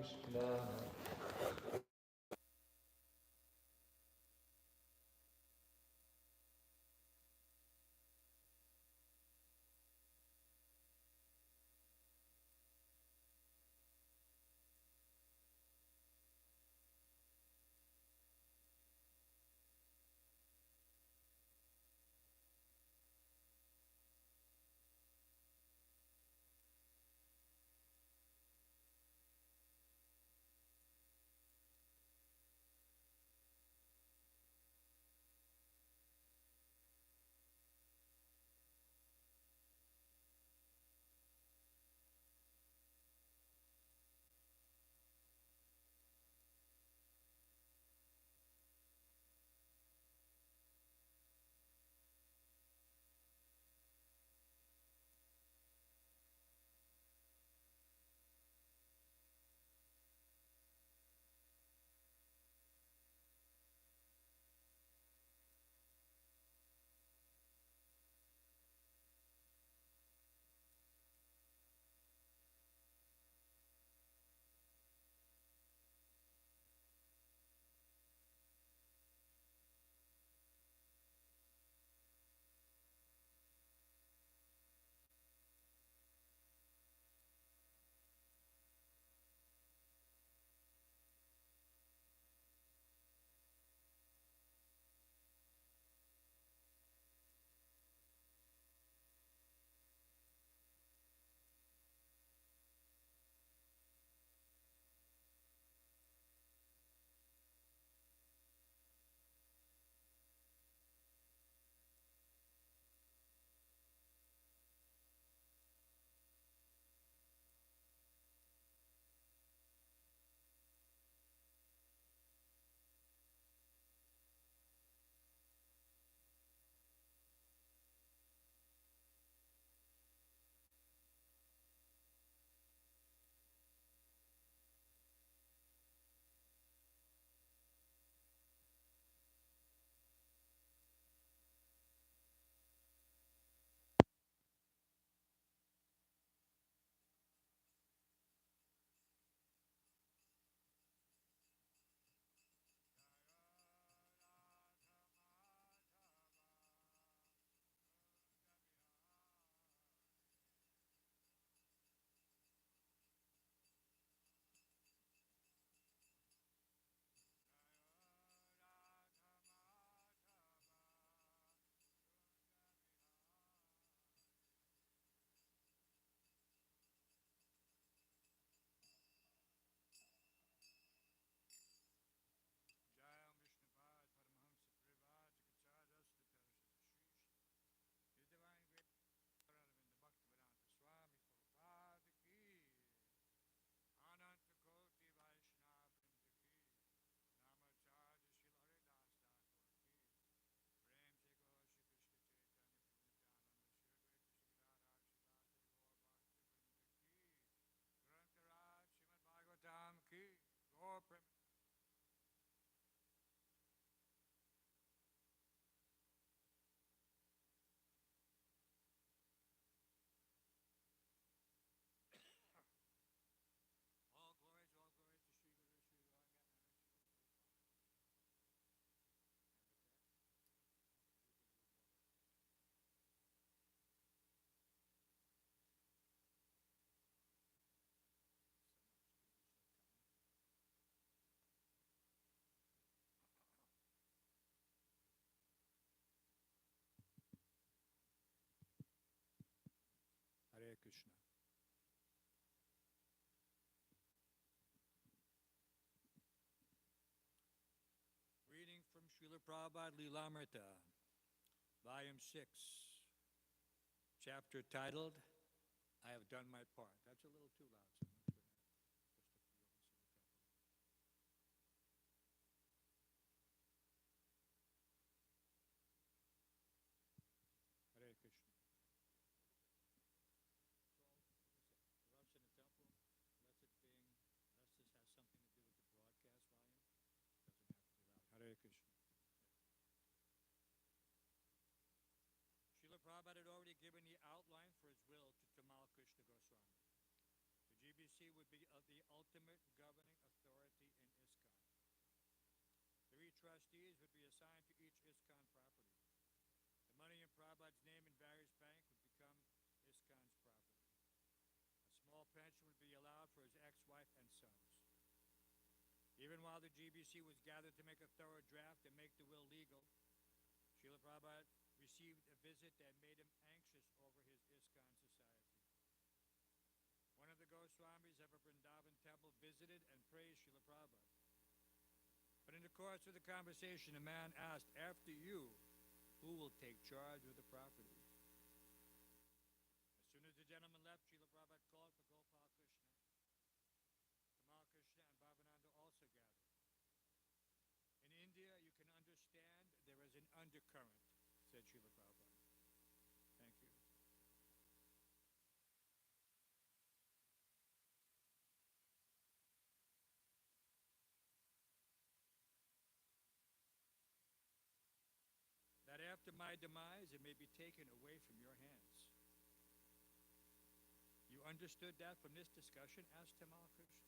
Krishna. Bhāgavatam ki, Gaur Prem. All glories to Sri Guru Sri Ranga. Hare Krishna. Reading from Srila Prabhupada Lilamrita, Volume 6, chapter titled, I Have Done My Part. That's a little too loud. So I'm going to just a few of us in the Hare Krishna. So, like I said, erupts in the temple, blessed being, unless this has something to do with the broadcast volume, doesn't have to be loud. Hare Krishna. Srila Prabhupada had already given the outline for his will to Tamal Krishna Goswami. The GBC would be the ultimate governor trustees would be assigned to each ISKCON property. The money in Prabhupada's name in various banks would become ISKCON's property. A small pension would be allowed for his ex-wife and sons. Even while the GBC was gathered to make a thorough draft and make the will legal, Srila Prabhupada received a visit that made him anxious over his ISKCON society. One of the Goswamis of a Vrindavan temple visited and praised Srila Prabhupada. But in the course of the conversation, a man asked, "After you, who will take charge of the property?" As soon as the gentleman left, Srila Prabhupada called for Gopal Krishna. Tamal Krishna and Bhavananda also gathered. In India, you can understand there is an undercurrent, said Srila Prabhupada. Thank you. That after my demise, it may be taken away from your hands. You understood that from this discussion? Asked Tamal Krishna.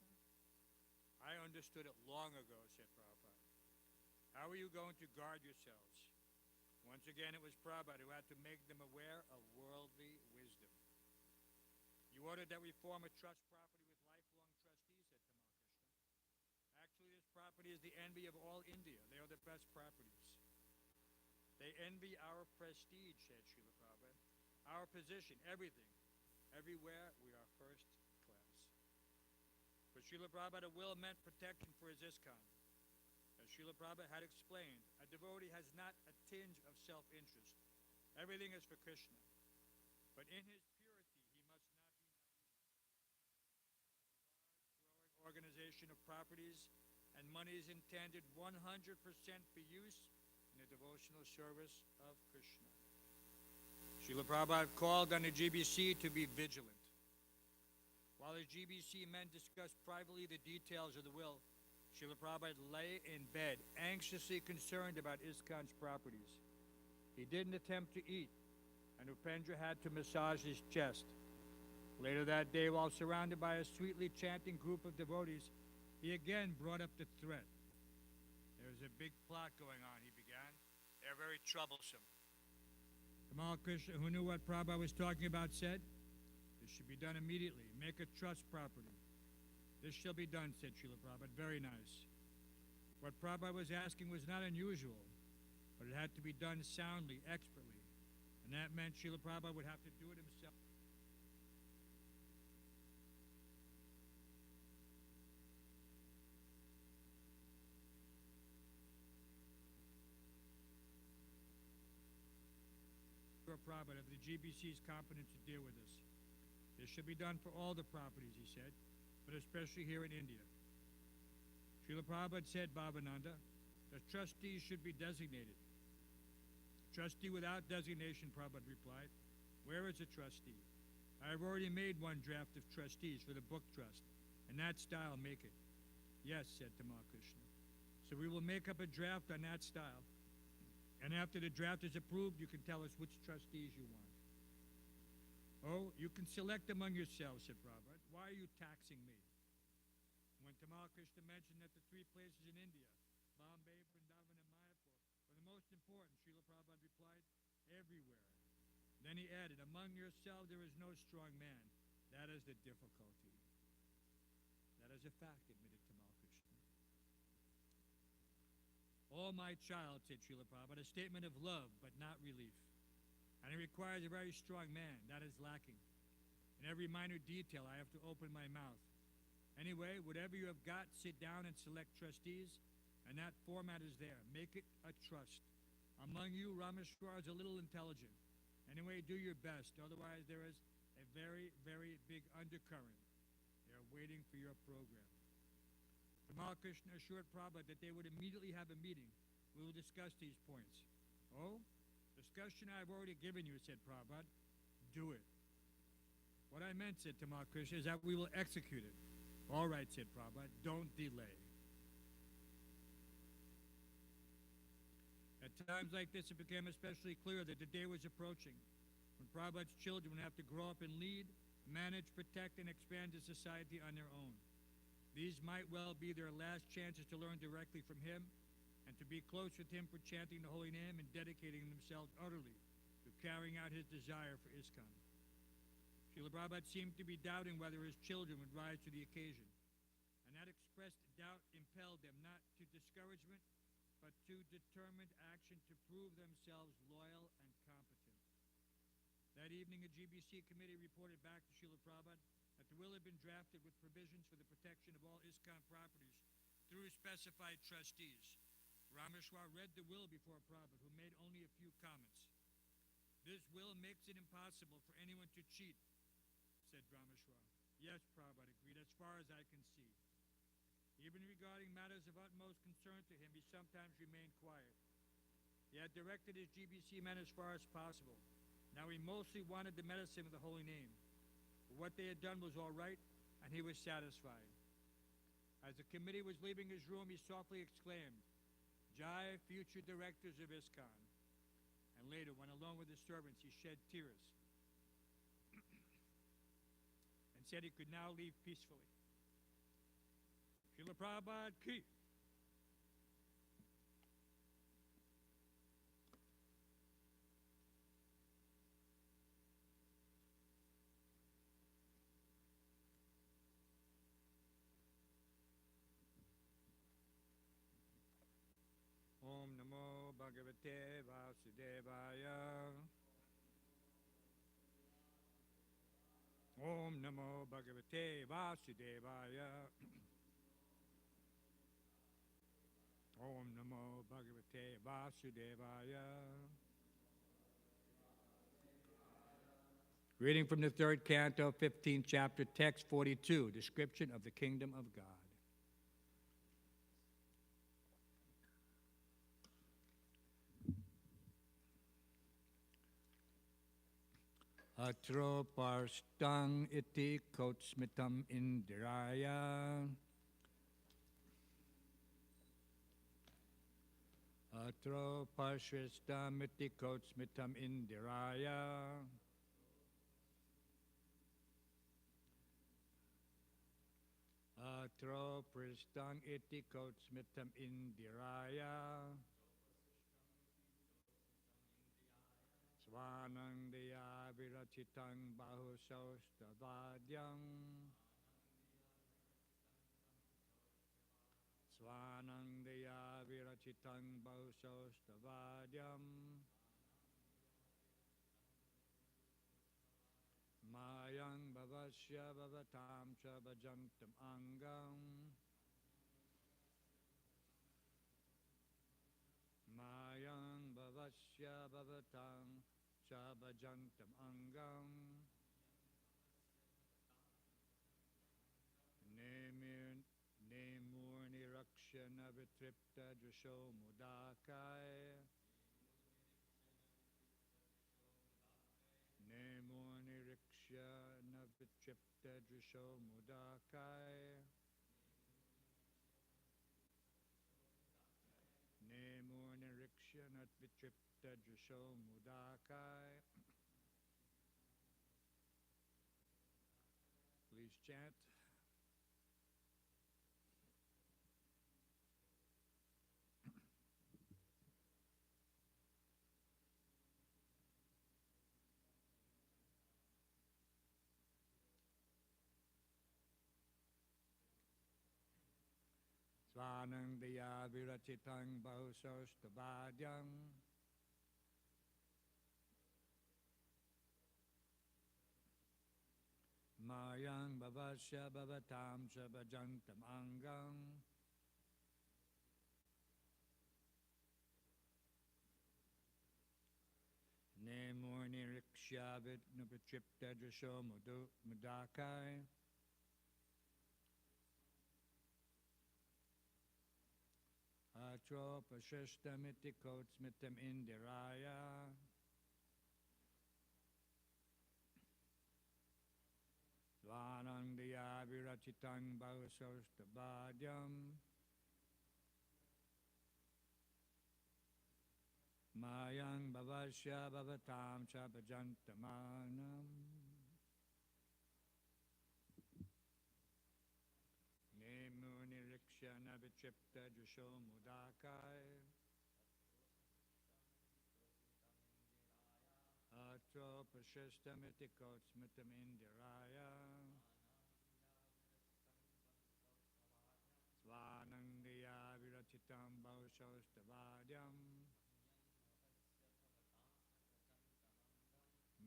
I understood it long ago, said Prabhupada. How are you going to guard yourselves? Once again, it was Prabhupada who had to make them aware of worldly wisdom. You ordered that we form a trust property with lifelong trustees, said Tamal Krishna. Actually, this property is the envy of all India. They are the best properties. They envy our prestige, said Srila Prabhupada. Our position, everything. Everywhere, we are first class. But Srila Prabhupada will meant protection for his ISKCON. As Srila Prabhupada had explained, a devotee has not a tinge of self-interest. Everything is for Krishna. But in his purity, he must not be naive. A large, growing organization of properties and money is intended 100% for use in the devotional service of Krishna. Srila Prabhupada called on the GBC to be vigilant. While the GBC men discussed privately the details of the will, Srila Prabhupada lay in bed, anxiously concerned about ISKCON's properties. He didn't attempt to eat, and Upendra had to massage his chest. Later that day, while surrounded by a sweetly chanting group of devotees, he again brought up the threat. There's a big plot going on, he began. They're very troublesome. Tamal Krishna, who knew what Prabhupada was talking about, said, "This should be done immediately. Make a trust property." "This shall be done," said Srila Prabhupada. "Very nice." What Prabhupada was asking was not unusual, but it had to be done soundly, expertly. And that meant Srila Prabhupada would have to do it himself. Prabhupada of the GBC's competence to deal with this. This should be done for all the properties, he said, but especially here in India. Srila Prabhupada said, Bhavananda, the trustees should be designated. Trustee without designation, Prabhupada replied. Where is a trustee? I have already made one draft of trustees for the book trust. In that style, make it. Yes, said Tamal Krishna. So we will make up a draft on that style. And after the draft is approved, you can tell us which trustees you want. Oh, you can select among yourselves, said Prabhupada. Why are you taxing me? When Tamal Krishna mentioned that the three places in India, Bombay, Vrindavan, and Mayapur, were the most important, Srila Prabhupada replied, everywhere. Then he added, among yourselves there is no strong man. That is the difficulty. That is a fact, admitted Tamal Krishna. Oh, my child, said Srila Prabhupada, a statement of love, but not relief. And it requires a very strong man. That is lacking. In every minor detail, I have to open my mouth. Anyway, whatever you have got, sit down and select trustees, and that format is there. Make it a trust. Among you, Rameshwar is a little intelligent. Anyway, do your best. Otherwise, there is a very, very big undercurrent. They are waiting for your program. Tamal Krishna assured Prabhupada that they would immediately have a meeting. We will discuss these points. Oh? Discussion I have already given you, said Prabhupada. Do it. What I meant, said Tamal Krishna, is that we will execute it. All right, said Prabhupada, don't delay. At times like this, it became especially clear that the day was approaching when Prabhupada's children would have to grow up and lead, manage, protect, and expand the society on their own. These might well be their last chances to learn directly from him and to be close with him for chanting the holy name and dedicating themselves utterly to carrying out his desire for ISKCON. Srila Prabhupada seemed to be doubting whether his children would rise to the occasion, and that expressed doubt impelled them not to discouragement, but to determined action to prove themselves loyal and competent. That evening, a GBC committee reported back to Srila Prabhupada that the will had been drafted with provisions for the protection of all ISKCON properties through specified trustees. Rameshwar read the will before Prabhupada, who made only a few comments. "This will makes it impossible for anyone to cheat," said Rameshwar. "Yes," Prabhupada agreed, "as far as I can see." Even regarding matters of utmost concern to him, he sometimes remained quiet. He had directed his GBC men as far as possible. Now he mostly wanted the medicine of the holy name. But what they had done was all right, and he was satisfied. As the committee was leaving his room, he softly exclaimed, "Jai, future directors of ISKCON." And later, when alone with his servants, he shed tears and said he could now leave peacefully. Srila Prabhupada ki. Om Namo Bhagavate Vasudevaya. Om Namo Bhagavate Vasudevaya. Om Namo Bhagavate Vasudevaya. Reading from the 3rd canto, 15th chapter, text 42, description of the kingdom of God. Atro parstang iti kotsmitam indiraya. Atro parshristam iti kotsmitam indiraya. Atro pristang iti kotsmitam indiraya. Svanangdaya virachitang bahusaustavadyam. Svanangdaya virachitang bahusaustavadyam. Mayang bhavasya bhavatam cha bhajantam angam. Mayang bhavasya bhavatam cha bhajantam angam. Nemur nirakshana vitripta drisho mudakai. Nemur nirikshana vitripta drisho mudakai. Nemur nirikshana vitripta drisho mudakai. Please chant. Svanangdaya virachitang bahusostavadyam. Mayang bhavasya bhavatam cha bhajantam angam. Nemur nirikshya vitnupatripta drisho mudakai. Atro pashistamiti kotsmitam indiraya. Dvanangdaya virachitang bahusostavadyam. Mayang bhavasya bhavatam cha bhajantamanam. Nemu nirikshya Nirikshana Vichipta Jusho Mudakai Atro Prashistamitikot Indiraya Svanandiya Virachitam Bhaushostavadhyam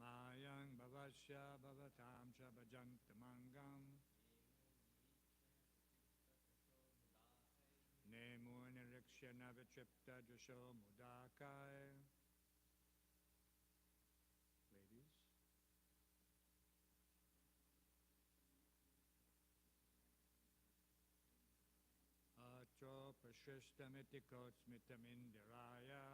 Mayang Bhavasya Bhavatam Shabhajantamangam Nemo Nirikshana Vichipta Jusho Mudakai. Ladies. Atro Prashistamitikot Indiraya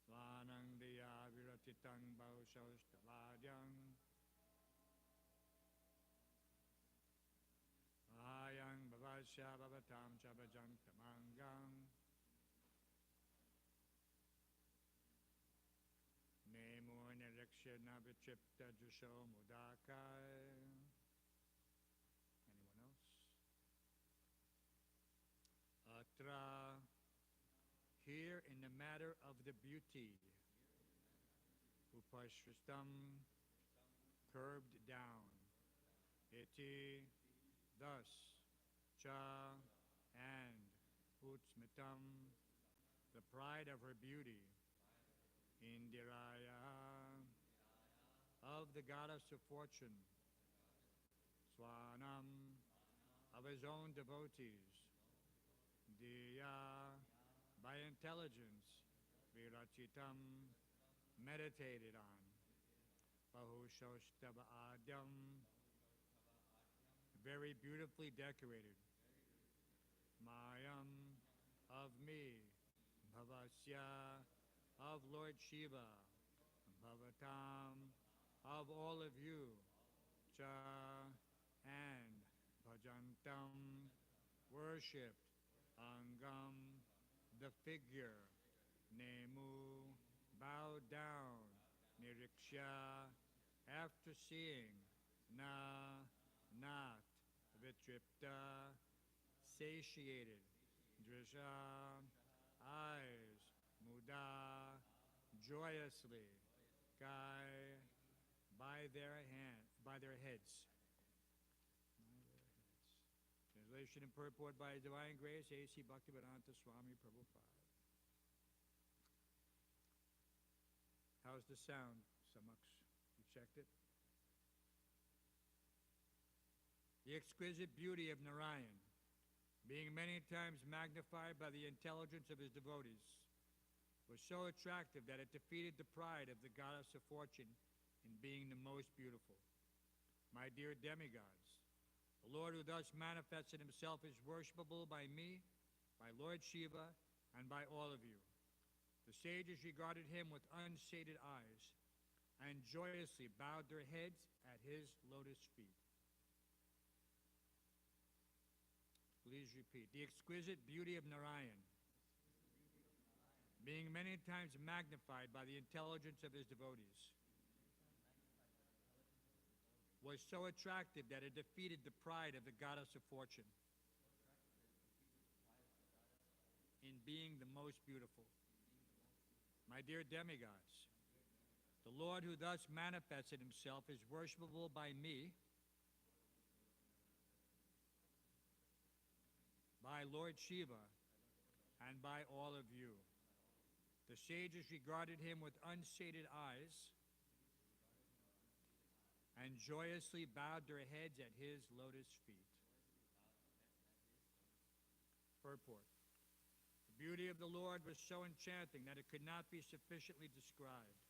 Svanangdiya Viratitang Bhaushostavadhyam Ayang Bhavasya Bhavatam Chabhajantamangam Nemo Nirikshana Vichipta Jusho Mudakai. Anyone else? Atra. Here in the matter of the beauty, Upashristam, curbed down, iti, thus, cha, and, utsmitam, the pride of her beauty, indiraya, of the goddess of fortune, swanam, of his own devotees, diya, by intelligence, virachitam, meditated on, bahushoštava adyam, very beautifully decorated, mayam, of me, bhavasya, of Lord Shiva, bhavatam, of all of you, cha, and bhajantam, worshipped, angam, the figure, nemu, bowed down, niriksha, after seeing, na, not, vitripta, satiated, drisha, eyes, muda, joyously, kai, by their heads. Translation and purport by His Divine Grace, A.C. Bhaktivedanta Swami Prabhupada. How's the sound, Samaks? You checked it? The exquisite beauty of Narayan, being many times magnified by the intelligence of his devotees, was so attractive that it defeated the pride of the goddess of fortune in being the most beautiful. My dear demigods, the Lord who thus manifested himself is worshipable by me, by Lord Shiva, and by all of you. The sages regarded him with unsated eyes and joyously bowed their heads at his lotus feet. Please repeat. The exquisite beauty of Narayan, being many times magnified by the intelligence of his devotees, was so attractive that it defeated the pride of the goddess of fortune in being the most beautiful. My dear demigods, the Lord who thus manifested himself is worshipable by me, by Lord Shiva, and by all of you. The sages regarded him with unsated eyes and joyously bowed their heads at his lotus feet. Purport. The beauty of the Lord was so enchanting that it could not be sufficiently described.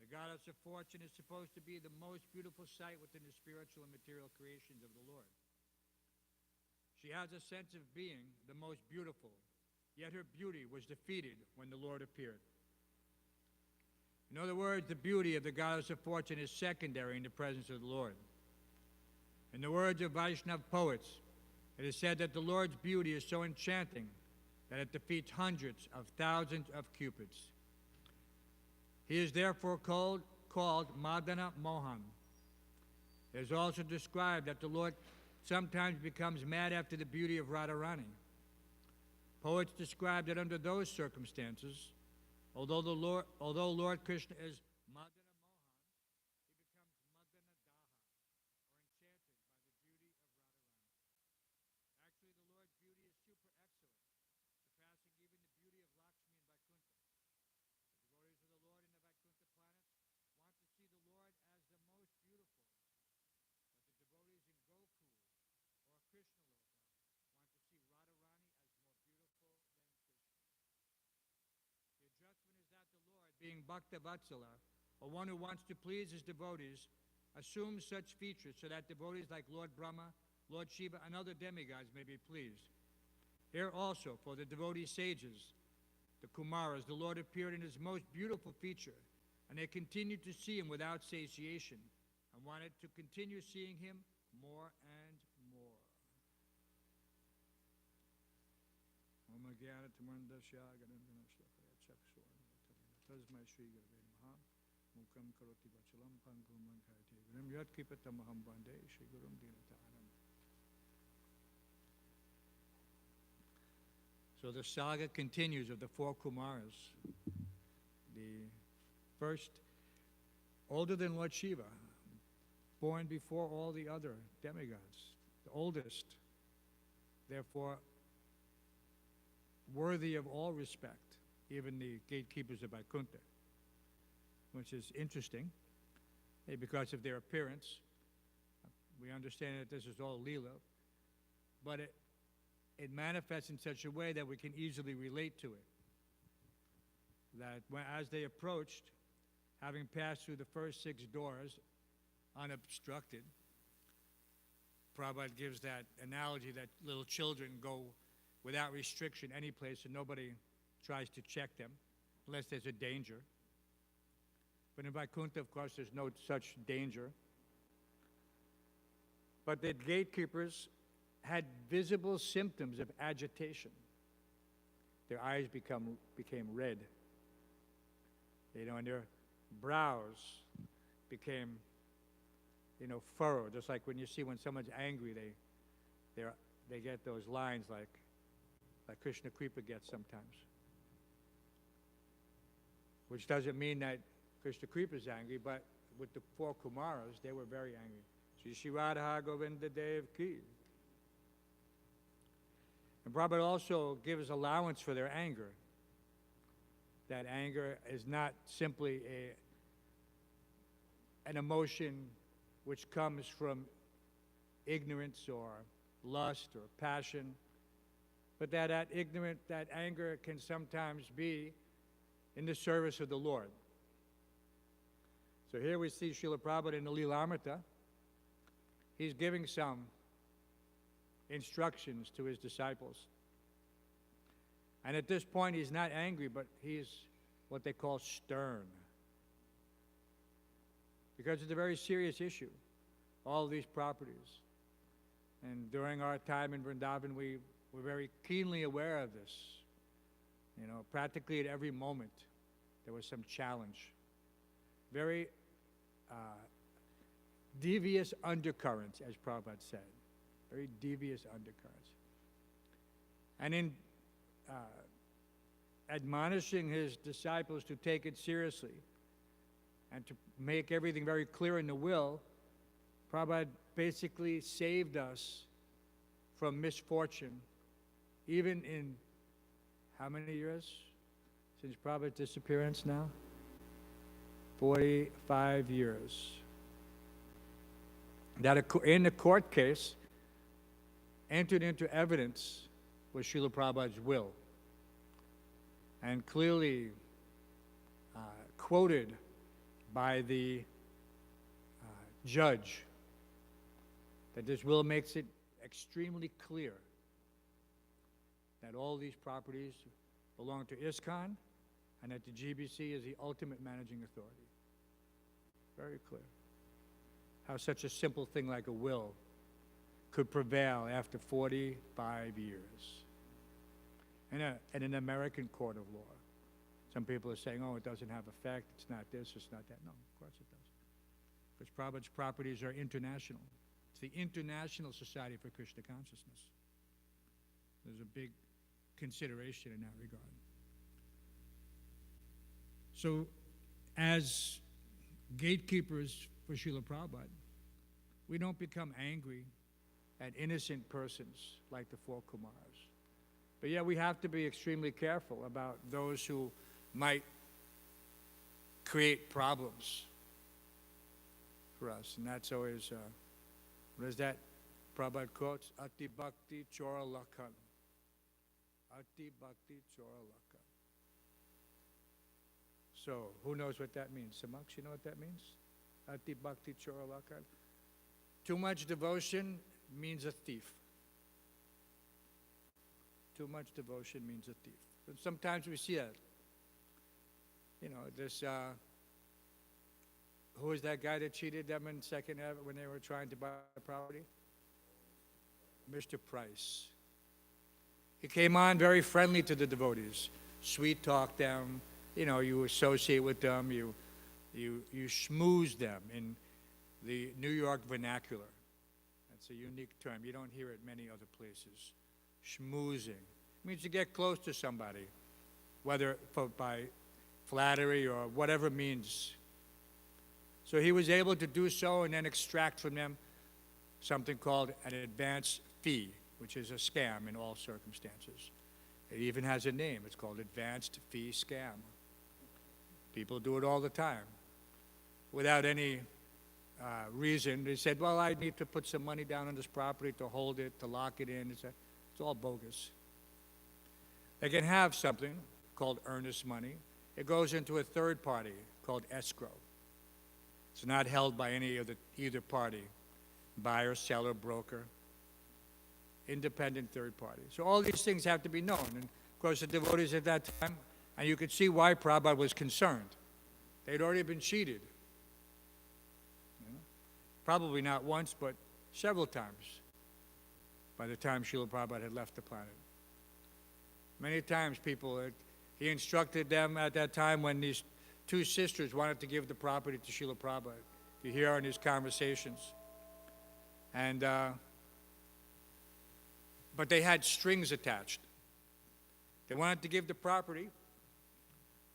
The goddess of fortune is supposed to be the most beautiful sight within the spiritual and material creations of the Lord. She has a sense of being the most beautiful, yet her beauty was defeated when the Lord appeared. In other words, the beauty of the goddess of fortune is secondary in the presence of the Lord. In the words of Vaishnava poets, it is said that the Lord's beauty is so enchanting that it defeats hundreds of thousands of cupids. He is therefore called Madana Mohan. It is also described that the Lord sometimes becomes mad after the beauty of Radharani. Poets describe that under those circumstances, although Lord Krishna is Madana Mohan, he becomes Madana Daha, or enchanted by the beauty of Radharani. Actually, the Lord's beauty is super excellent, surpassing even the beauty of Lakshmi and Vaikuntha. The devotees of the Lord in the Vaikuntha planets want to see the Lord as the most beautiful, but the devotees in Goku or Krishna Loka want to see Radharani as more beautiful than Krishna. The adjustment is that the Lord, being Bhakta Vatsala, or one who wants to please his devotees, assumes such features so that devotees like Lord Brahma, Lord Shiva, and other demigods may be pleased. Here also, for the devotee sages, the Kumaras, the Lord appeared in his most beautiful feature, and they continued to see him without satiation, and wanted to continue seeing him more and more. Tasmai Shri Gurave Namaha. Mukam Karoti Vachalam Pangum Mankhayate Gurum Yat Kripatamaham Bande Shri Gurum Dinataram. So the saga continues of the four Kumaras. The first, older than Lord Shiva, born before all the other demigods, the oldest, therefore worthy of all respect, even the gatekeepers of Vaikuntha, which is interesting, because of their appearance. We understand that this is all Leela, but it manifests in such a way that we can easily relate to it. That as they approached, having passed through the first 6 doors unobstructed, Prabhupada gives that analogy that little children go without restriction any place and nobody tries to check them unless there's a danger. But in Vaikuntha, of course, there's no such danger. But the gatekeepers had visible symptoms of agitation. Their eyes became red. And their brows became, furrowed. Just like when you see when someone's angry, they get those lines like Krishna Kripa gets sometimes. Which doesn't mean that Krishna Kripa is angry, but with the 4 Kumaras, they were very angry. Shri Shri Radha Govinda Dev Ki. And Prabhupada also gives allowance for their anger. That anger is not simply an emotion which comes from ignorance or lust or passion, but that anger can sometimes be in the service of the Lord. So here we see Srila Prabhupada in the Lilamrita. He's giving some instructions to his disciples. And at this point, he's not angry, but he's what they call stern. Because it's a very serious issue, all these properties. And during our time in Vrindavan, we were very keenly aware of this. Practically at every moment, there was some challenge. Very devious undercurrents, as Prabhupada said. Very devious undercurrents. And in admonishing his disciples to take it seriously and to make everything very clear in the will, Prabhupada basically saved us from misfortune, even in how many years since Prabhupada's disappearance now? 45 years. That in the court case, entered into evidence was Srila Prabhupada's will, and clearly quoted by the judge, that this will makes it extremely clear that all these properties belong to ISKCON and that the GBC is the ultimate managing authority. Very clear. How such a simple thing like a will could prevail after 45 years in an American court of law. Some people are saying, oh, it doesn't have effect, it's not this, it's not that. No, of course it does. because Prabhupada's properties are international. It's the International Society for Krishna Consciousness. There's a big consideration in that regard. So, as gatekeepers for Srila Prabhupada, we don't become angry at innocent persons like the four Kumars. But yeah, we have to be extremely careful about those who might create problems for us. And that's always, what is that? Prabhupada quotes, Ati Bhakti Chora Lakhan. Ati Bhakti Chora Lakhan. So, who knows what that means? Samaksh, you know what that means? Ati Bhakti Chora Lakhan. Too much devotion means a thief. Too much devotion means a thief. And sometimes we see that. You know, this, who was that guy that cheated them in Second Ave when they were trying to buy property? Mr. Price. He came on very friendly to the devotees. Sweet talk them, you know, you associate with them, you schmooze them in the New York vernacular. That's a unique term. You don't hear it many other places. Schmoozing. It means to get close to somebody, whether by flattery or whatever means. So he was able to do so and then extract from them something called an advance fee, which is a scam in all circumstances. It even has a name. It's called advanced fee scam. People do it all the time without any reason. They said, well, I need to put some money down on this property to hold it, to lock it in. It's all bogus. They can have something called earnest money. It goes into a third party called escrow. It's not held by any of either party, buyer, seller, broker, independent third party. So all these things have to be known. And of course, the devotees at that time, and you could see why Prabhupada was concerned. They'd already been cheated. You know? Probably not once, but several times by the time Srila Prabhupada had left the planet. Many times people, he instructed them at that time when these two sisters wanted to give the property to Srila Prabhupada. You hear in his conversations. And, but they had strings attached. They wanted to give the property,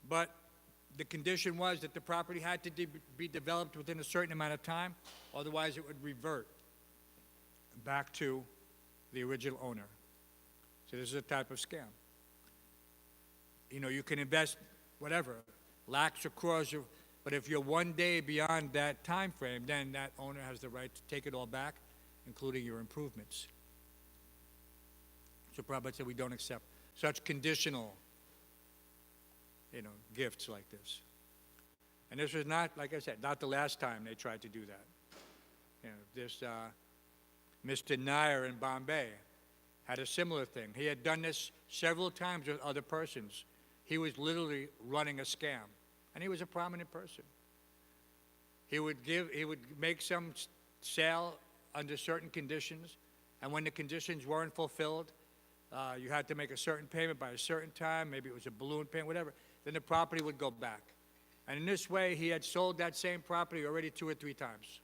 but the condition was that the property had to be developed within a certain amount of time, otherwise it would revert back to the original owner. So this is a type of scam. You know, you can invest whatever, lakhs or crores, but if you're one day beyond that time frame, then that owner has the right to take it all back, including your improvements. So Prabhupada said we don't accept such conditional, you know, gifts like this. And this was not, like I said, not the last time they tried to do that. You know, this Mr. Nair in Bombay had a similar thing. He had done this several times with other persons. He was literally running a scam, and he was a prominent person. He would make some sale under certain conditions, and when the conditions weren't fulfilled, you had to make a certain payment by a certain time, maybe it was a balloon payment, whatever, then the property would go back. And in this way, he had sold that same property already 2 or 3 times.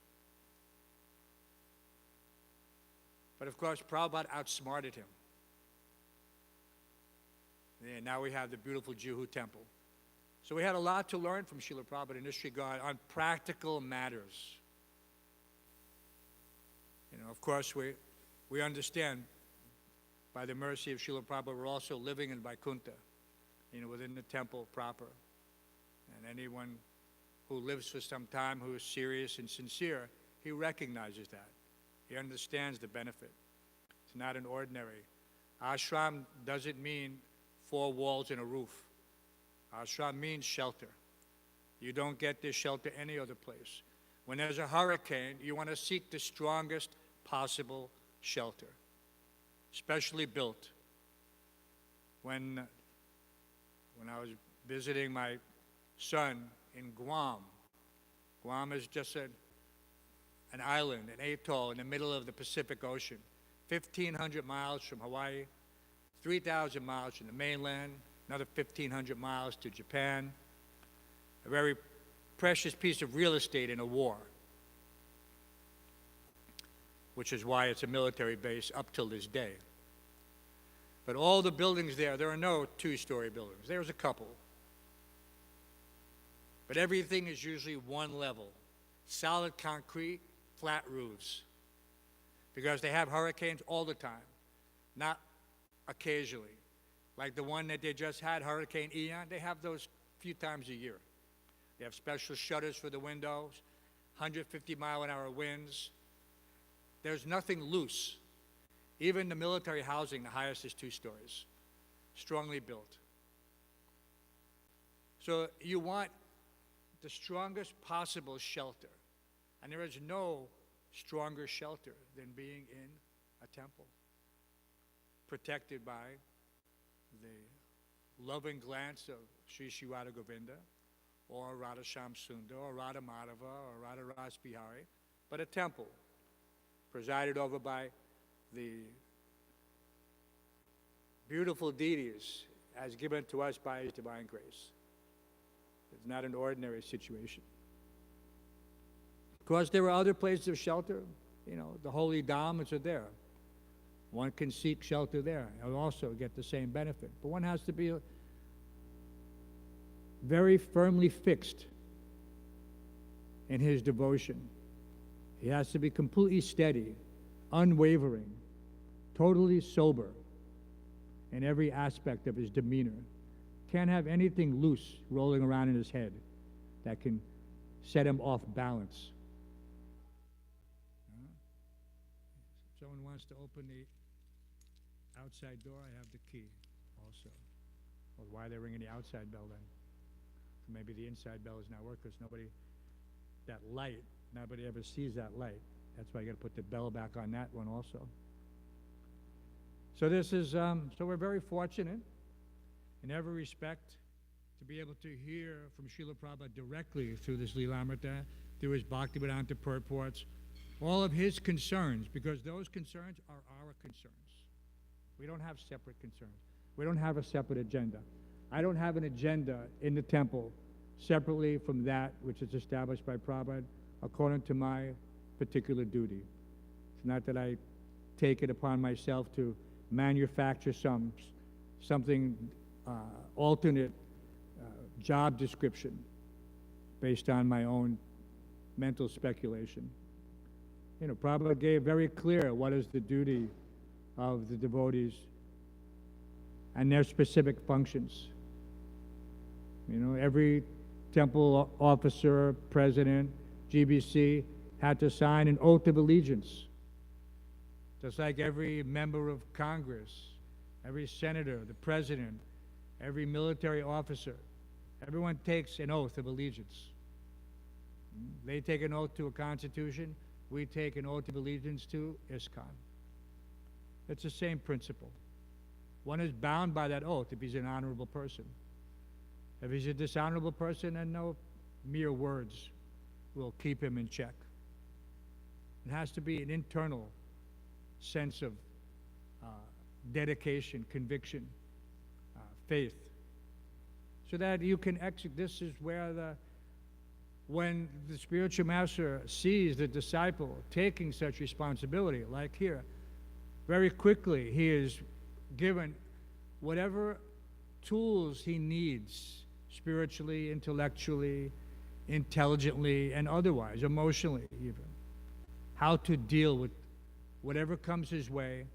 But of course, Prabhupada outsmarted him. And now we have the beautiful Juhu temple. So we had a lot to learn from Srila Prabhupada in this regard on practical matters. You know, of course, we understand by the mercy of Srila Prabhupada, we're also living in Vaikuntha, you know, within the temple proper. And anyone who lives for some time who is serious and sincere, he recognizes that. He understands the benefit. It's not an ordinary. Ashram doesn't mean 4 walls and a roof. Ashram means shelter. You don't get this shelter any other place. When there's a hurricane, you want to seek the strongest possible shelter, specially built. When I was visiting my son in Guam, Guam is just an island, an atoll in the middle of the Pacific Ocean, 1,500 miles from Hawaii, 3,000 miles from the mainland, another 1,500 miles to Japan, a very precious piece of real estate in a war. which is why it's a military base up till this day. But all the buildings there are no two-story buildings. There's a couple. But everything is usually one level, solid concrete, flat roofs, because they have hurricanes all the time, not occasionally. Like the one that they just had, Hurricane Ian, they have those few times a year. They have special shutters for the windows, 150-mile-an-hour winds. There's nothing loose. Even the military housing, the highest is 2 stories, strongly built. So you want the strongest possible shelter. And there is no stronger shelter than being in a temple, protected by the loving glance of Sri Sri Radha Govinda, or Radha Shamsundar, or Radha Madhava, or Radha Rasbihari, but a temple presided over by the beautiful deities as given to us by His divine grace. It's not an ordinary situation. Of course, there are other places of shelter. You know, the holy dhammas are there. One can seek shelter there and also get the same benefit. But one has to be very firmly fixed in his devotion. He has to be completely steady, unwavering, totally sober in every aspect of his demeanor. Can't have anything loose rolling around in his head that can set him off balance. If someone wants to open the outside door, I have the key also. Well, why are they ringing the outside bell then? Maybe the inside bell is not working because nobody ever sees that light. That's why you got to put the bell back on that one also. So this is, so we're very fortunate in every respect to be able to hear from Srila Prabhupada directly through this Lilamrita, through his Bhaktivedanta purports, all of his concerns, because those concerns are our concerns. We don't have separate concerns. We don't have a separate agenda. I don't have an agenda in the temple separately from that which is established by Prabhupada according to my particular duty. It's not that I take it upon myself to manufacture something alternate job description based on my own mental speculation. You know, Prabhupada gave very clear what is the duty of the devotees and their specific functions. You know, every temple officer, president, GBC had to sign an oath of allegiance. Just like every member of Congress, every senator, the president, every military officer, everyone takes an oath of allegiance. They take an oath to a constitution, we take an oath of allegiance to ISKCON. It's the same principle. One is bound by that oath if he's an honorable person. If he's a dishonorable person, then no mere words will keep him in check. It has to be an internal sense of dedication, conviction, faith, so that you can execute. This is where when the spiritual master sees the disciple taking such responsibility, like here, very quickly he is given whatever tools he needs, spiritually, intellectually, intelligently, and otherwise, emotionally even, how to deal with whatever comes his way,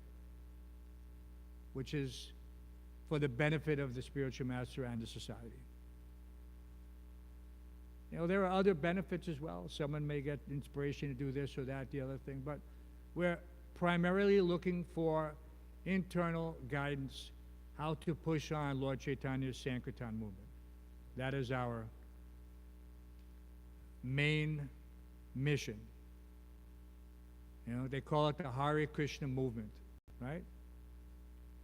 which is for the benefit of the spiritual master and the society. You know, there are other benefits as well. Someone may get inspiration to do this or that, the other thing, but we're primarily looking for internal guidance, how to push on Lord Chaitanya's Sankirtan movement. That is our main mission. You know, they call it the Hare Krishna movement, right?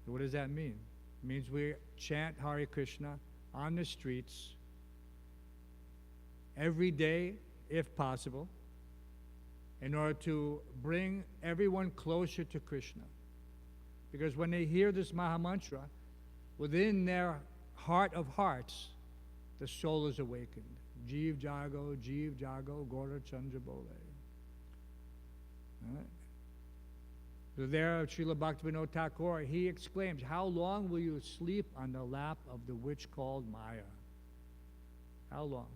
So what does that mean? It means we chant Hare Krishna on the streets every day, if possible, in order to bring everyone closer to Krishna. Because when they hear this Mahamantra, within their heart of hearts, the soul is awakened. Jeev Jago, Gora Chandra Bole. Right? So there, Srila Bhaktivinoda Thakur, he exclaims, "How long will you sleep on the lap of the witch called Maya?" How long?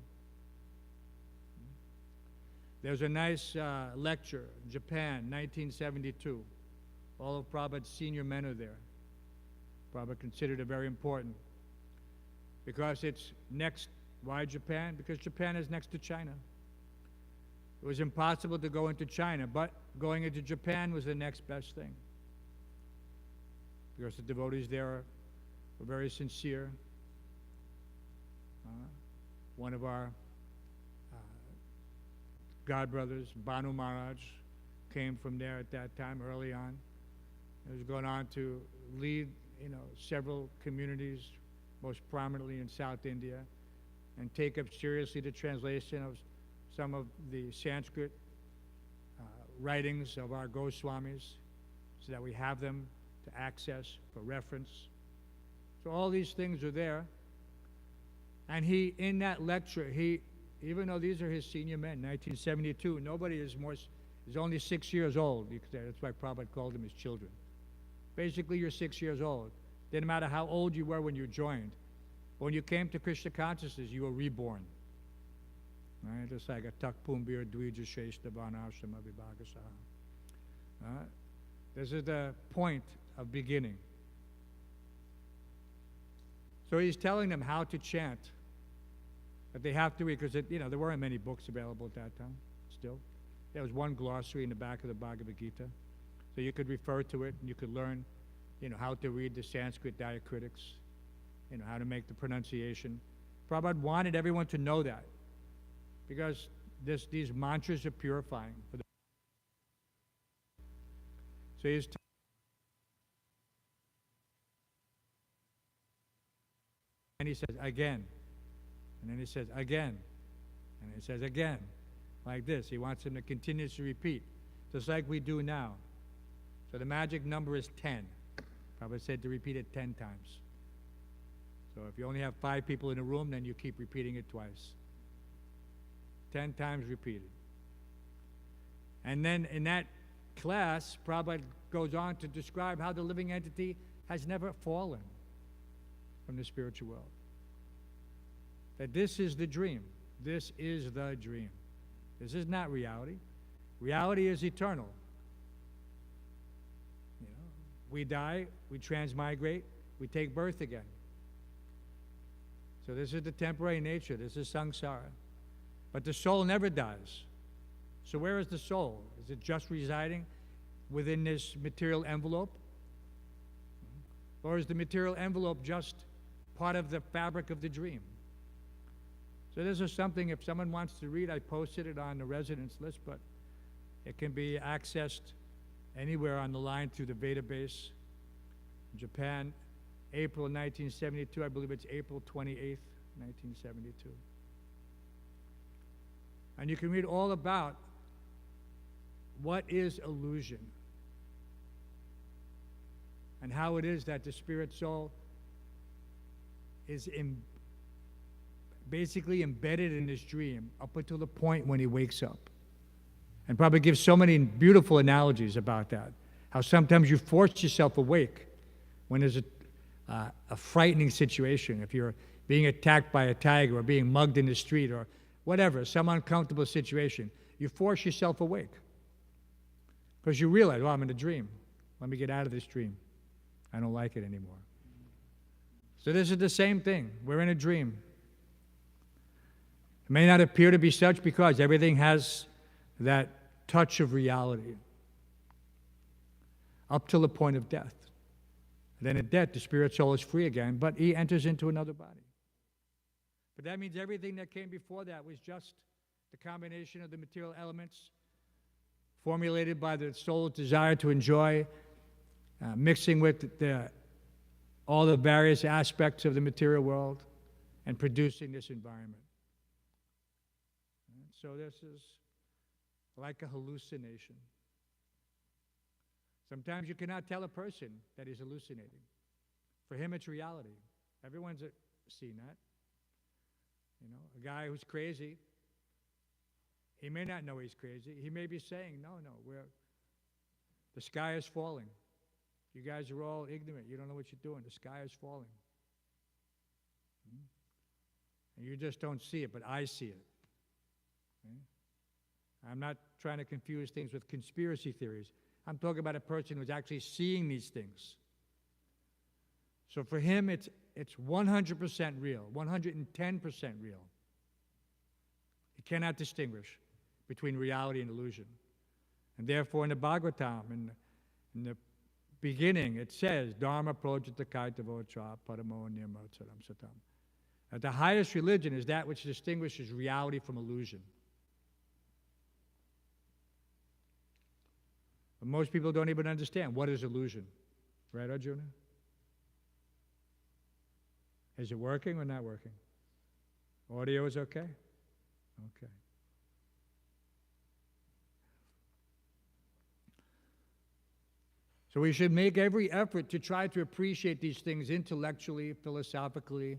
There's a nice lecture, Japan, 1972. All of Prabhupada's senior men are there. Prabhupada considered it very important because it's next. Why Japan? Because Japan is next to China. It was impossible to go into China, but going into Japan was the next best thing because the devotees there were very sincere. One of our godbrothers, Banu Maharaj, came from there at that time, early on. He was going on to lead, several communities, most prominently in South India, and take up seriously the translation of some of the Sanskrit writings of our Goswamis, so that we have them to access for reference. So all these things are there. And he, in that lecture, even though these are his senior men, 1972, nobody is only 6 years old. You could say. That's why Prabhupada called them his children. Basically, you're 6 years old. Didn't matter how old you were when you joined. When you came to Krishna consciousness, you were reborn. Right? Just like a takpumbir dvija sheshta vanashrama vibhagasaha. This is the point of beginning. So he's telling them how to chant. But they have to read, because there weren't many books available at that time, still. There was one glossary in the back of the Bhagavad Gita. So you could refer to it, and you could learn, how to read the Sanskrit diacritics, how to make the pronunciation. Prabhupada wanted everyone to know that, because these mantras are purifying. So he's and he says, again. And then he says, again. And he says, again. Like this. He wants them to continuously repeat, just like we do now. So the magic number is 10. Prabhupada said to repeat it 10 times. So if you only have 5 people in a room, then you keep repeating it twice. 10 times repeated. And then in that class, Prabhupada goes on to describe how the living entity has never fallen from the spiritual world. That this is the dream. This is the dream. This is not reality. Reality is eternal. We die, we transmigrate, we take birth again. So this is the temporary nature. This is samsara. But the soul never dies. So where is the soul? Is it just residing within this material envelope? Or is the material envelope just part of the fabric of the dream? So this is something, if someone wants to read, I posted it on the residence list, but it can be accessed anywhere on the line through the database. Japan, April 1972, I believe it's April 28th, 1972. And you can read all about what is illusion and how it is that the spirit soul is basically embedded in this dream up until the point when he wakes up. And probably gives so many beautiful analogies about that. How sometimes you force yourself awake when there's a frightening situation. If you're being attacked by a tiger or being mugged in the street or whatever, some uncomfortable situation, you force yourself awake. Because you realize, I'm in a dream. Let me get out of this dream. I don't like it anymore. So this is the same thing. We're in a dream. It may not appear to be such because everything has that touch of reality up till the point of death. And then at death, the spirit soul is free again, but he enters into another body. But that means everything that came before that was just the combination of the material elements formulated by the soul's desire to enjoy, mixing with all the various aspects of the material world and producing this environment. And so this is like a hallucination. Sometimes you cannot tell a person that he's hallucinating. For him, it's reality. Everyone's seen that. A guy who's crazy, he may not know he's crazy. He may be saying, no, The sky is falling. You guys are all ignorant. You don't know what you're doing. The sky is falling. And you just don't see it, but I see it. I'm not trying to confuse things with conspiracy theories. I'm talking about a person who's actually seeing these things. So for him, it's 100% real, 110% real. He cannot distinguish between reality and illusion. And therefore, in the Bhagavatam, in the beginning, it says, Dharma projita kaitavocha paramo nirmocharam satam. That the highest religion is that which distinguishes reality from illusion. But most people don't even understand what is illusion. Right, Arjuna? Is it working or not working? Audio is okay? Okay. So we should make every effort to try to appreciate these things intellectually, philosophically,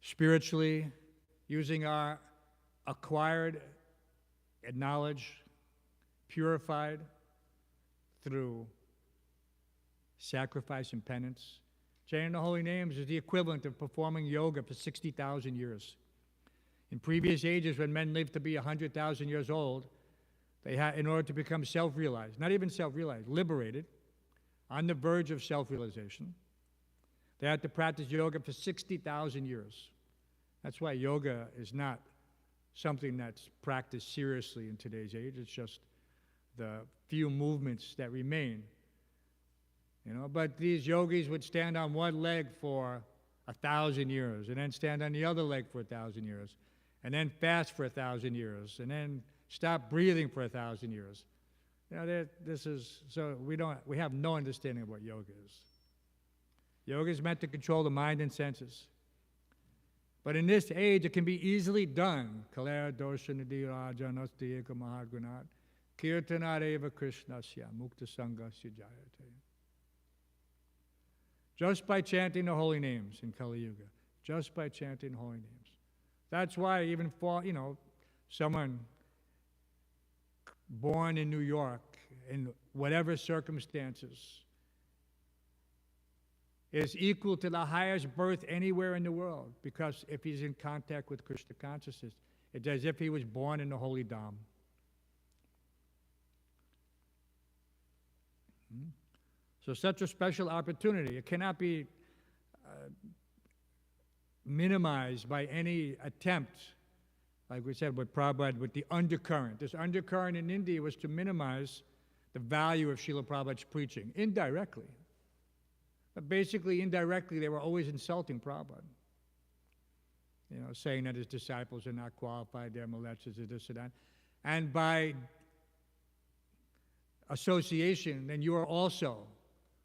spiritually, using our acquired knowledge, purified through sacrifice and penance. Chanting the holy names is the equivalent of performing yoga for 60,000 years. In previous ages, when men lived to be 100,000 years old, they had, in order to become self-realized, not even self-realized, liberated, on the verge of self-realization, they had to practice yoga for 60,000 years. That's why yoga is not something that's practiced seriously in today's age. It's just the few movements that remain. But these yogis would stand on one leg for 1,000 years, and then stand on the other leg for 1,000 years, and then fast for 1,000 years, and then stop breathing for 1,000 years. We have no understanding of what yoga is. Yoga is meant to control the mind and senses. But in this age, it can be easily done. Kalera doshanadi rajanasti eka mahagunat kirtanareva krishnasya mukta sangasya jayate. Just by chanting the holy names in Kali Yuga. Just by chanting holy names. That's why even for, someone born in New York, in whatever circumstances, is equal to the highest birth anywhere in the world, because if he's in contact with Krishna consciousness, it's as if he was born in the holy Dham. So such a special opportunity, it cannot be minimized by any attempt, like we said with Prabhupada, with the undercurrent. This undercurrent in India was to minimize the value of Srila Prabhupada's preaching, indirectly. But basically, indirectly, they were always insulting Prabhupada. Saying that his disciples are not qualified, they're molested, this or that. And by association, then you are also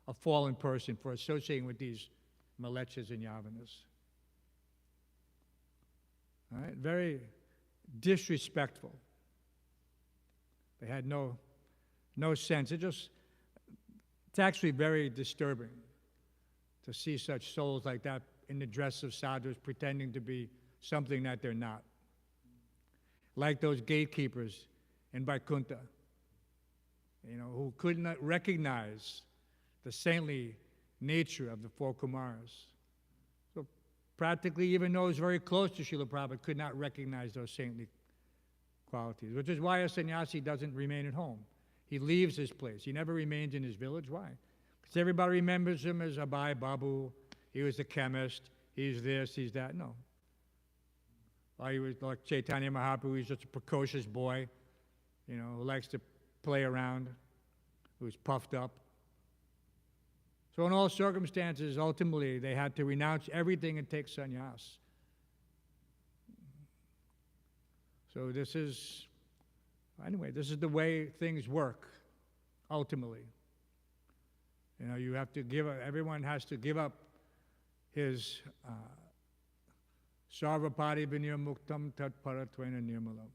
a fallen person for associating with these malechas and yavanas. All right? Very disrespectful. They had no sense. It's actually very disturbing to see such souls like that in the dress of sadhus pretending to be something that they're not. Like those gatekeepers in Vaikuntha, who could not recognize the saintly nature of the four Kumaras. So practically even those very close to Srila Prabhupada could not recognize those saintly qualities, which is why a sannyasi doesn't remain at home. He leaves his place. He never remains in his village. Why? Because everybody remembers him as Abai Babu. He was the chemist. He's this, he's that. No. He was like Chaitanya Mahaprabhu. He's just a precocious boy, who likes to play around, who's puffed up. So in all circumstances, ultimately, they had to renounce everything and take sannyas. So this is the way things work, ultimately. You have to everyone has to give up his sarvapati vinir muktam tat paratvena nirmalam.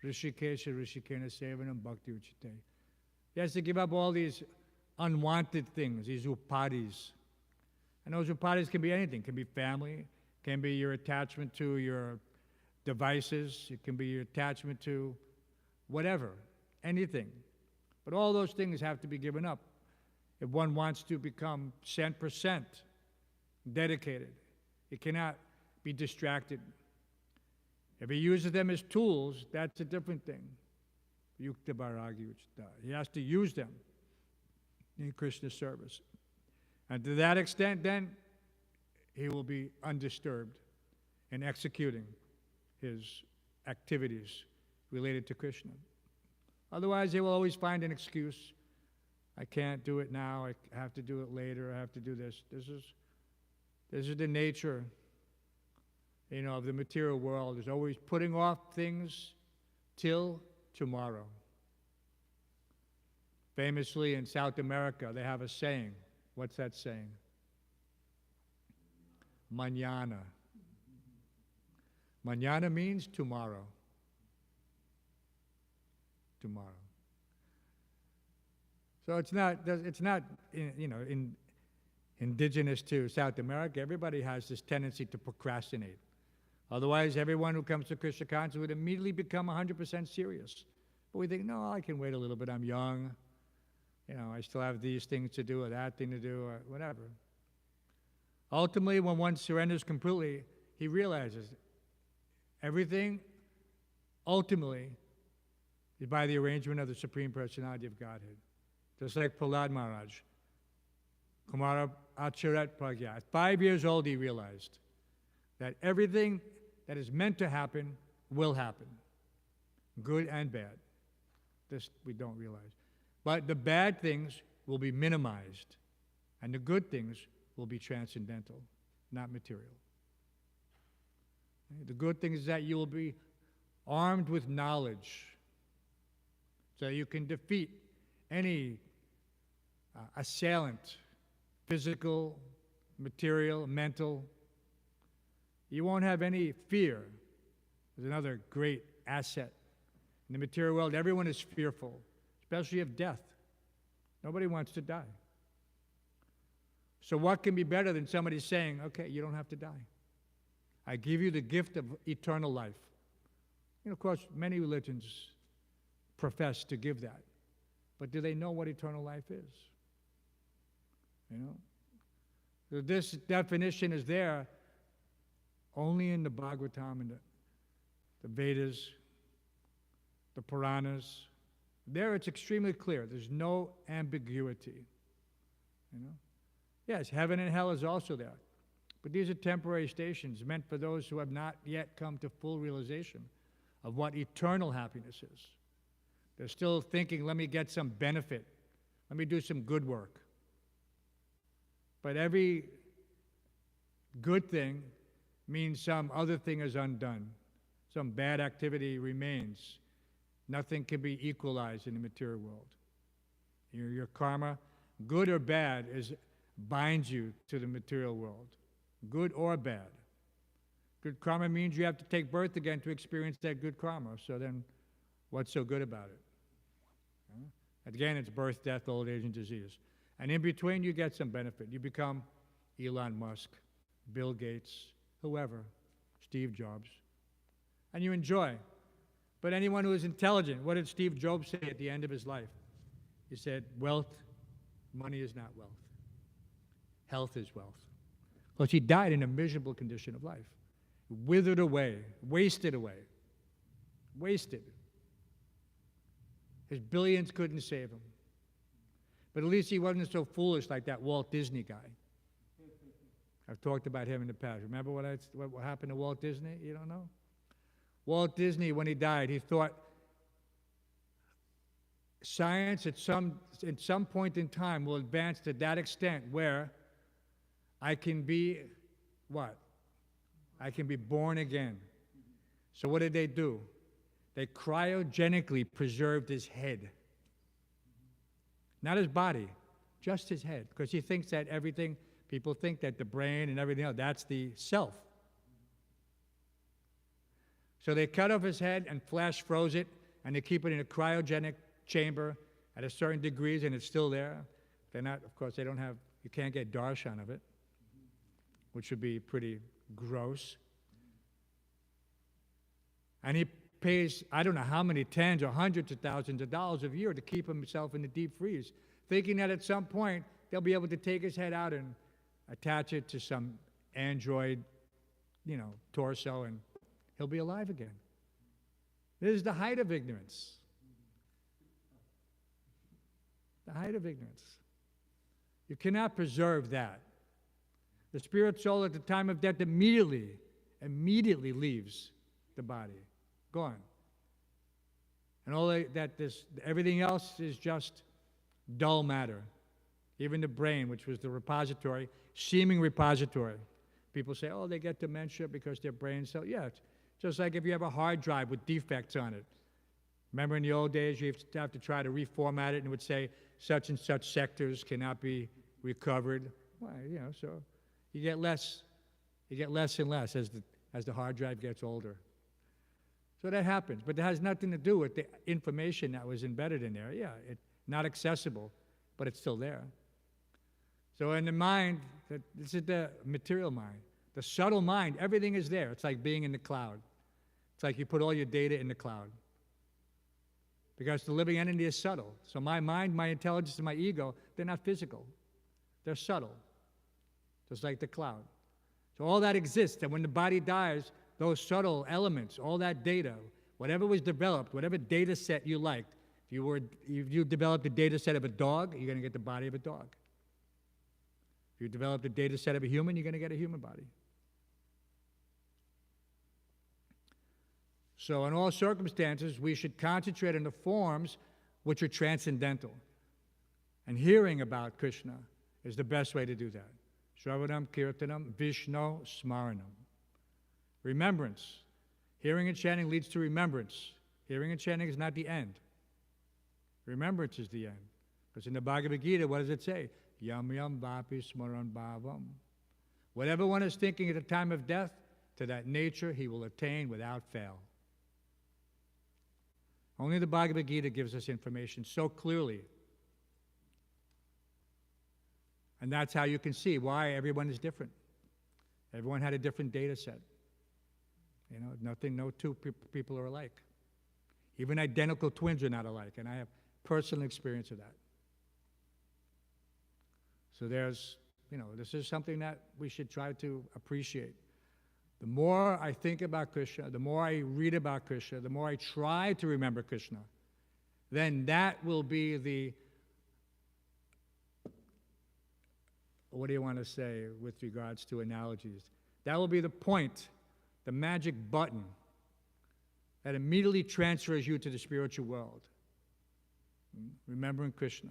Rishikesha rishikena sevanam bhakti uchite. He has to give up all these unwanted things, these upadis. And those upadis can be anything. It can be family, it can be your attachment to your devices, it can be your attachment to whatever, anything. But all those things have to be given up if one wants to become 100% dedicated. He cannot be distracted. If he uses them as tools, that's a different thing. Yukta Vairagya Uchita. He has to use them in Krishna's service. And to that extent, then, he will be undisturbed in executing his activities related to Krishna. Otherwise, he will always find an excuse. I can't do it now. I have to do it later. I have to do this. This is the nature, of the material world. Is always putting off things till tomorrow. Famously in South America, they have a saying. What's that saying? Mañana. Mañana means tomorrow. Tomorrow. So it's not indigenous to South America. Everybody has this tendency to procrastinate. Otherwise, everyone who comes to Krishna consciousness would immediately become 100% serious. But we think, no, I can wait a little bit. I'm young. I still have these things to do or that thing to do or whatever. Ultimately, when one surrenders completely, he realizes everything ultimately is by the arrangement of the Supreme Personality of Godhead. Just like Prahlad Maharaj. Kumara Acharat Pragya. At 5 years old, he realized that everything that is meant to happen will happen, good and bad. This we don't realize. But the bad things will be minimized, and the good things will be transcendental, not material. The good thing is that you will be armed with knowledge so you can defeat any assailant, physical, material, mental. You won't have any fear. There's another great asset. In the material world, everyone is fearful, especially of death. Nobody wants to die. So what can be better than somebody saying, okay, you don't have to die. I give you the gift of eternal life. Of course, many religions profess to give that. But do they know what eternal life is? So this definition is there only in the Bhagavatam and the Vedas, the Puranas. There it's extremely clear. There's no ambiguity. Yes, heaven and hell is also there. But these are temporary stations meant for those who have not yet come to full realization of what eternal happiness is. They're still thinking, let me get some benefit. Let me do some good work. But every good thing means some other thing is undone. Some bad activity remains. Nothing can be equalized in the material world. Your karma, good or bad, binds you to the material world. Good or bad. Good karma means you have to take birth again to experience that good karma. So then, what's so good about it? Again, it's birth, death, old age, and disease. And in between, you get some benefit. You become Elon Musk, Bill Gates, whoever, Steve Jobs. And you enjoy. But anyone who is intelligent, what did Steve Jobs say at the end of his life? He said, money is not wealth. Health is wealth. Because he died in a miserable condition of life. Withered away, wasted away. Wasted. His billions couldn't save him. But at least he wasn't so foolish like that Walt Disney guy. I've talked about him in the past. Remember what happened to Walt Disney? You don't know? Walt Disney, when he died, he thought science at some point in time will advance to that extent where I can be what? I can be born again. So what did they do? They cryogenically preserved his head. Not his body, just his head. Because he thinks that everything, people think that the brain and everything else, that's the self. So they cut off his head and flash froze it, and they keep it in a cryogenic chamber at a certain degrees, and it's still there. They're not, of course, they don't have, you can't get darshan of it, which would be pretty gross. And he pays, I don't know how many tens or hundreds of thousands of dollars a year to keep himself in the deep freeze, thinking that at some point they'll be able to take his head out and attach it to some android, torso, and he'll be alive again. This is the height of ignorance. The height of ignorance. You cannot preserve that. The spirit soul at the time of death immediately leaves the body. Gone. And everything else is just dull matter. Even the brain, which was the repository, seeming repository. People say, oh, they get dementia because their brains. So yeah, it's just like if you have a hard drive with defects on it. Remember in the old days, you used to have to try to reformat it, and it would say such and such sectors cannot be recovered. Well, so you get less and less as the hard drive gets older. So that happens, but it has nothing to do with the information that was embedded in there. Yeah, it's not accessible, but it's still there. So in the mind, this is the material mind. The subtle mind, everything is there. It's like being in the cloud. It's like you put all your data in the cloud. Because the living entity is subtle. So my mind, my intelligence, and my ego, they're not physical. They're subtle, just like the cloud. So all that exists, and when the body dies, those subtle elements, all that data, whatever was developed, whatever data set you liked, if you developed a data set of a dog, you're going to get the body of a dog. If you developed a data set of a human, you're going to get a human body. So in all circumstances, we should concentrate on the forms which are transcendental. And hearing about Krishna is the best way to do that. Shravanam, Kirtanam, Vishnu, Smaranam. Remembrance. Hearing and chanting leads to remembrance. Hearing and chanting is not the end. Remembrance is the end. Because in the Bhagavad Gita, what does it say? Yam yam vapi smaran bhavam. Whatever one is thinking at the time of death, to that nature he will attain without fail. Only the Bhagavad Gita gives us information so clearly. And that's how you can see why everyone is different. Everyone had a different data set. No two people are alike. Even identical twins are not alike, and I have personal experience of that. So this is something that we should try to appreciate. The more I think about Krishna, the more I read about Krishna, the more I try to remember Krishna, then that will be what do you want to say with regards to analogies? That will be the point, the magic button that immediately transfers you to the spiritual world. Remembering Krishna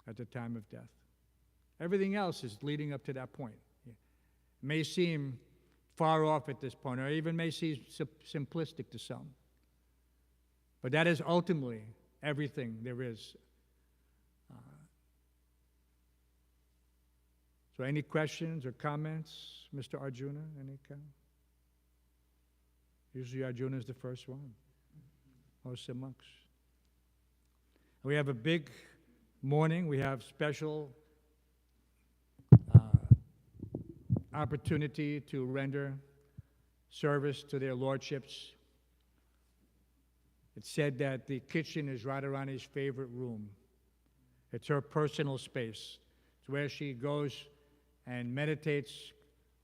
at the time of death. Everything else is leading up to that point. It may seem far off at this point, or even may seem simplistic to some. But that is ultimately everything there is. So any questions or comments, Mr. Arjuna? Any comment? Usually Arjuna is the first one. Most monks. We have a big morning. We have special opportunity to render service to their lordships. It's said that the kitchen is Radharani's favorite room. It's her personal space. It's where she goes and meditates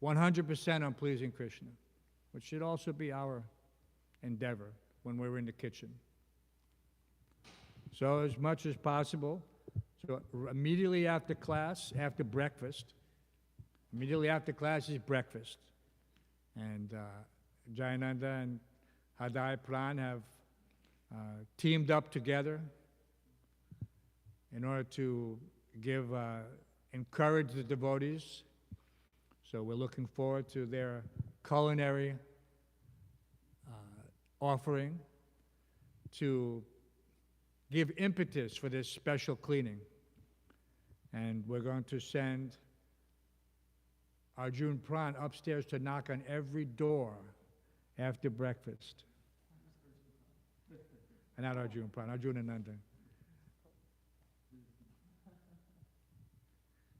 100% on pleasing Krishna, which should also be our endeavor when we're in the kitchen. So as much as possible, so immediately after class, after breakfast, immediately after class is breakfast. And Jayananda and Hadai Pran have teamed up together in order to encourage the devotees. So we're looking forward to their culinary offering to give impetus for this special cleaning. And we're going to send Arjun Pran upstairs to knock on every door after breakfast. And not Arjun Pran, Arjuna Nandan.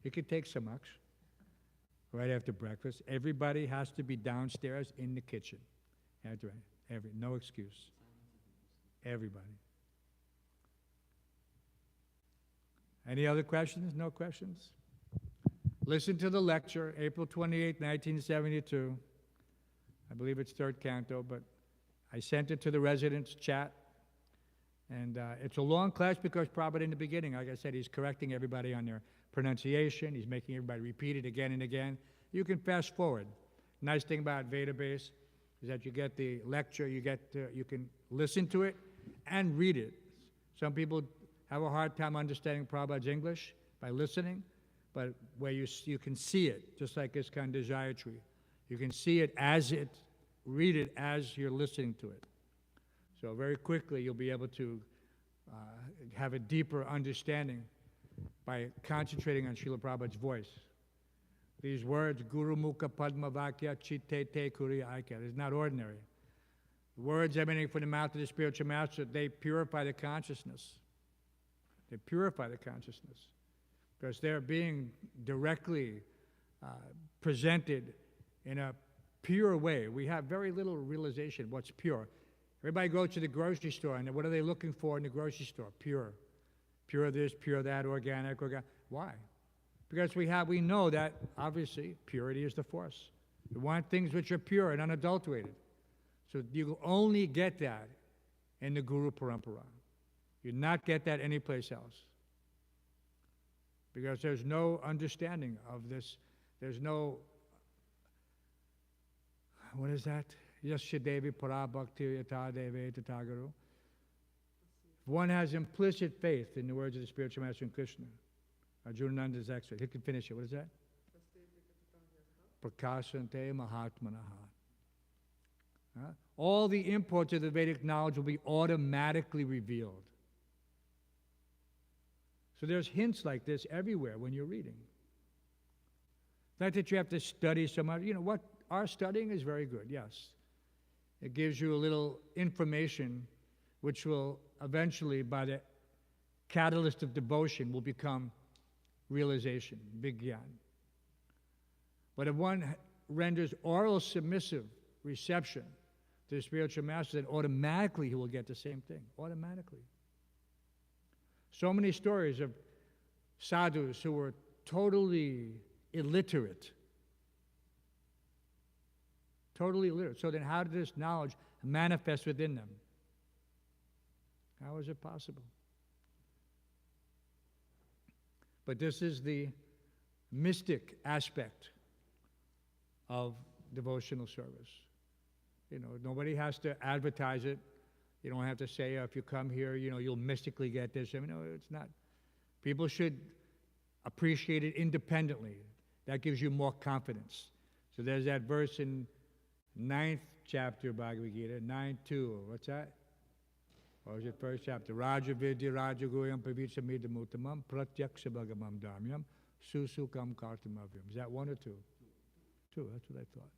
You could take some much right after breakfast. Everybody has to be downstairs in the kitchen. No excuse. Everybody. Any other questions? No questions? Listen to the lecture, April 28, 1972. I believe it's third canto, but I sent it to the residents' chat. And it's a long class because probably in the beginning, like I said, he's correcting everybody on their pronunciation. He's making everybody repeat it again and again. You can fast forward. Nice thing about Veda Base is that you get the lecture, you can listen to it and read it. Some people have a hard time understanding Prabhupada's English by listening, but where you can see it, just like Iskandar Jayatri. You can see it read it as you're listening to it. So very quickly you'll be able to have a deeper understanding by concentrating on Srila Prabhupada's voice. These words, Guru Mukha Padma Vakya Chitte Te Kuriya Aikya, is not ordinary. The words emanating from the mouth of the spiritual master, they purify the consciousness. They purify the consciousness because they're being directly presented in a pure way. We have very little realization of what's pure. Everybody goes to the grocery store, and what are they looking for in the grocery store? Pure. Pure this, pure that, organic. Why? Because we know that, obviously, purity is the force. We want things which are pure and unadulterated. So you only get that in the Guru Parampara. You not get that anyplace else. Because there's no understanding of this. There's no, what is that? Yasyadevi para bhakti yata deve tatagaru. If one has implicit faith in the words of the spiritual master in Krishna, Arjunananda is excellent. He can finish it. What is that? Prakashante mahatmanaha. All the imports of the Vedic knowledge will be automatically revealed. So there's hints like this everywhere when you're reading. Not that you have to study so much. You know what? Our studying is very good, yes. It gives you a little information which will eventually, by the catalyst of devotion, will become realization, vigyan. But if one renders oral submissive reception to the spiritual master, then automatically he will get the same thing, automatically. So many stories of sadhus who were totally illiterate. Totally illiterate. So then how did this knowledge manifest within them? How is it possible? But this is the mystic aspect of devotional service. You know, nobody has to advertise it. You don't have to say, if you come here, you know, you'll mystically get this. I mean, no, it's not. People should appreciate it independently. That gives you more confidence. So there's that verse in 9th chapter of Bhagavad Gita, 9.2. What's that? What was it? First chapter. Raja Vidya Raja Guyam Pavitsamidam Uttamam Pratyaksha Bhagamam Dharmyam Susukam Kartamavyam. Is that 1 or 2? 2, that's what I thought.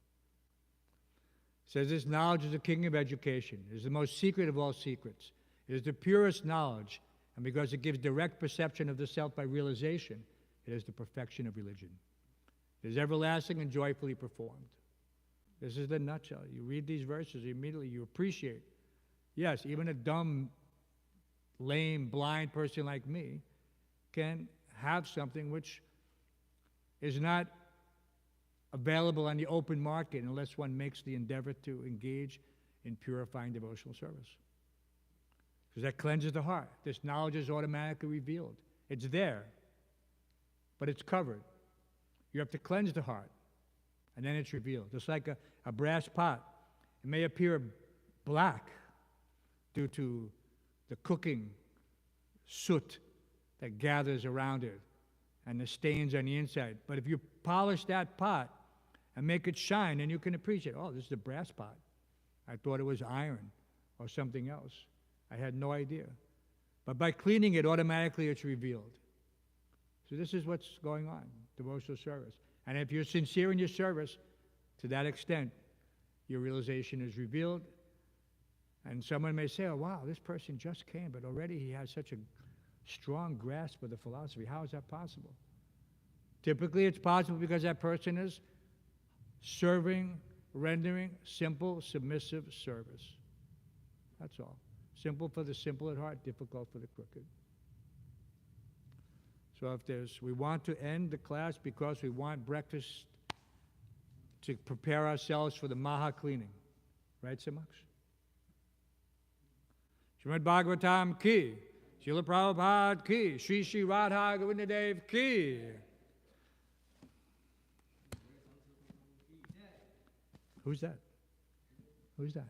It says this knowledge is the king of education. It is the most secret of all secrets. It is the purest knowledge, and because it gives direct perception of the self by realization, it is the perfection of religion. It is everlasting and joyfully performed. This is the nutshell. You read these verses, immediately you appreciate. Yes, even a dumb, lame, blind person like me can have something which is not available on the open market unless one makes the endeavor to engage in purifying devotional service. Because that cleanses the heart. This knowledge is automatically revealed. It's there, but it's covered. You have to cleanse the heart, and then it's revealed. Just like a brass pot. It may appear black due to the cooking soot that gathers around it and the stains on the inside. But if you polish that pot and make it shine, and you can appreciate, oh, this is a brass pot. I thought it was iron or something else. I had no idea. But by cleaning it, automatically it's revealed. So this is what's going on, devotional service. And if you're sincere in your service, to that extent, your realization is revealed. And someone may say, oh, wow, this person just came, but already he has such a strong grasp of the philosophy. How is that possible? Typically, it's possible because that person is serving, rendering simple, submissive service. That's all. Simple for the simple at heart, difficult for the crooked. So we want to end the class because we want breakfast to prepare ourselves for the Maha cleaning. Right, Simaks? Śrimad Bhāgavatam ki, Srila Prabhupada ki, Sri Sri Radha Govindadev ki. Who's that? Who's that?